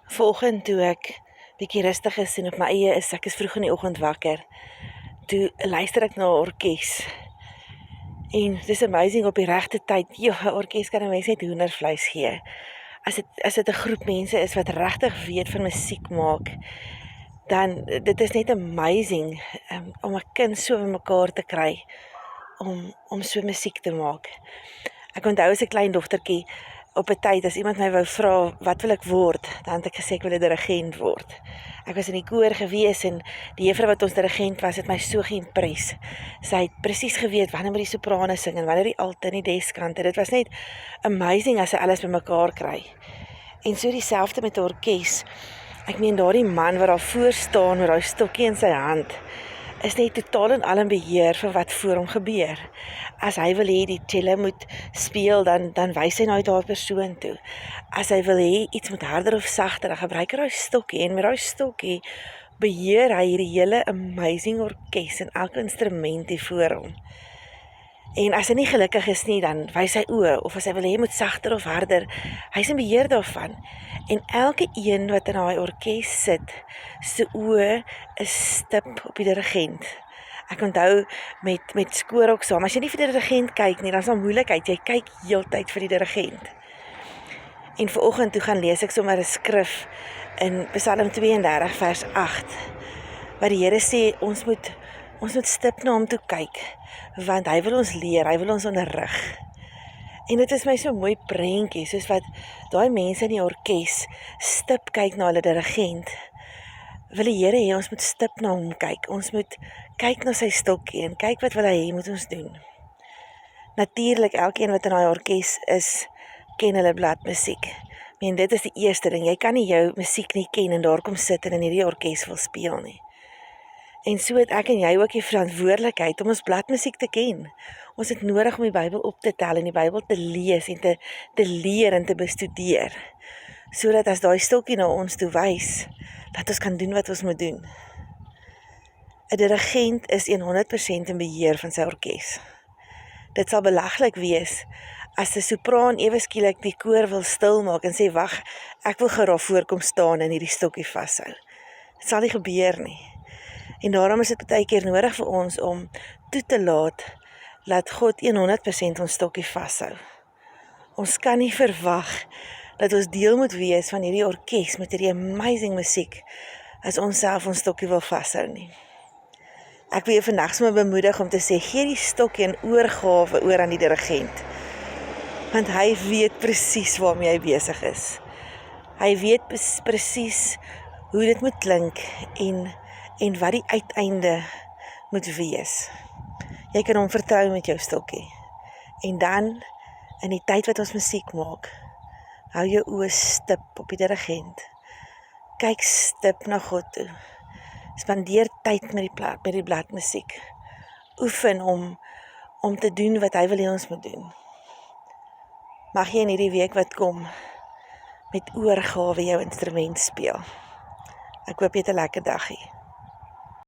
Vanoggend toe ek bietjie rustig is en op my eie is, ek is vroeg in die oggend wakker, toe luister ek na 'n orkes. En dis amazing op die regte tyd. Ja, 'n orkes kan 'n mens net hoendervleis gee. As dit 'n groep mense is wat regtig weet van musiek maak, dan dit is net amazing om 'n kind so bymekaar te kry om so musiek te maak. Ek onthou as 'n klein dogtertjie op 'n tyd as iemand my wou vra wat wil ek word, dan het ek gesê ek wil 'n dirigent word. Ek was in die koor gewees en die juffrou wat ons dirigent was, het my so geïmpres. Sy het presies geweet wanneer moet die soprane sing en wanneer die alte en die deskante. Dit was net amazing as sy alles bymekaar kry. En so dieselfde met 'n orkes. Ek meen daardie man wat daar voor staan met daai stokkie in sy hand, is net totaal en al in beheer van wat voor hom gebeur. As hy wil hê die cello moet speel, dan wys hy na daai persoon toe. As hy wil hê iets moet harder of sagter, dan gebruik hy daai stokkie en met daai stokkie beheer hy hierdie hele amazing orkes en elke instrument hier voor hom. En as hy nie gelukkig is nie, dan wys hy oë, of as hy wil hê moet sagter of harder, hy's in beheer daarvan. En elke een wat in daai orkes sit, se oë is stip op die dirigent. Ek onthou met skooroksaam, as jy nie vir die dirigent kyk nie, dan is daar moeilikheid, jy kyk heeltyd vir die dirigent. En vanoggend toe gaan lees ek sommer 'n skrif in Psalm 32 vers 8, waar die Here sê ons moet stip na hom toe kyk, want hy wil ons leer, hy wil ons onderrig. En dit is my so mooi prentjie, soos wat daai mense in die orkes stip kyk na hulle dirigent. Wil die Here hê ons moet stip na hom kyk, ons moet kyk na sy stokkie en kyk wat wil hy hê moet ons doen. Natuurlik, elkeen wat in daai orkes is, ken hulle bladmusiek. Ek meen, dit is die eerste ding, jy kan nie jou musiek nie ken en daar kom sit en in hierdie orkes wil speel nie. En so het ek en jy ook die verantwoordelikheid om ons bladmusiek te ken. Ons het nodig om die Bybel op te tel en die Bybel te lees en te leer en te bestudeer. Sodat as daai stokkie na ons toe wys, dat ons kan doen wat ons moet doen. 'n Dirigent is 100% in beheer van sy orkes. Dit sal belaglik wees as 'n sopraan ewe skielik die koor wil stil maak en sê wag, ek wil gou daar voorkom staan en hierdie stokkie vashou. Dit sal nie gebeur nie. En daarom is dit baie keer nodig vir ons om toe te laat God 100% ons stokkie vashou. Ons kan nie verwag dat ons deel moet wees van hierdie orkes met hierdie amazing musiek as ons self ons stokkie wil vashou nie. Ek wil jou vandag sommer bemoedig om te sê, gee die stokkie in oorgawe oor aan die dirigent. Want hy weet presies waarmee hy besig is. Hy weet presies hoe dit moet klink en wat die uiteinde moet wees. Jy kan hom vertrou met jou stokkie. En dan, in die tyd wat ons musiek maak, hou jou oë stip op die dirigent. Kyk stip na God toe. Spandeer tyd met die bladmusiek. Oefen om te doen wat hy wil hê ons moet doen. Mag jy in hierdie week wat kom met oorgawe jou instrument speel. Ek hoop jy het 'n lekker dag hê.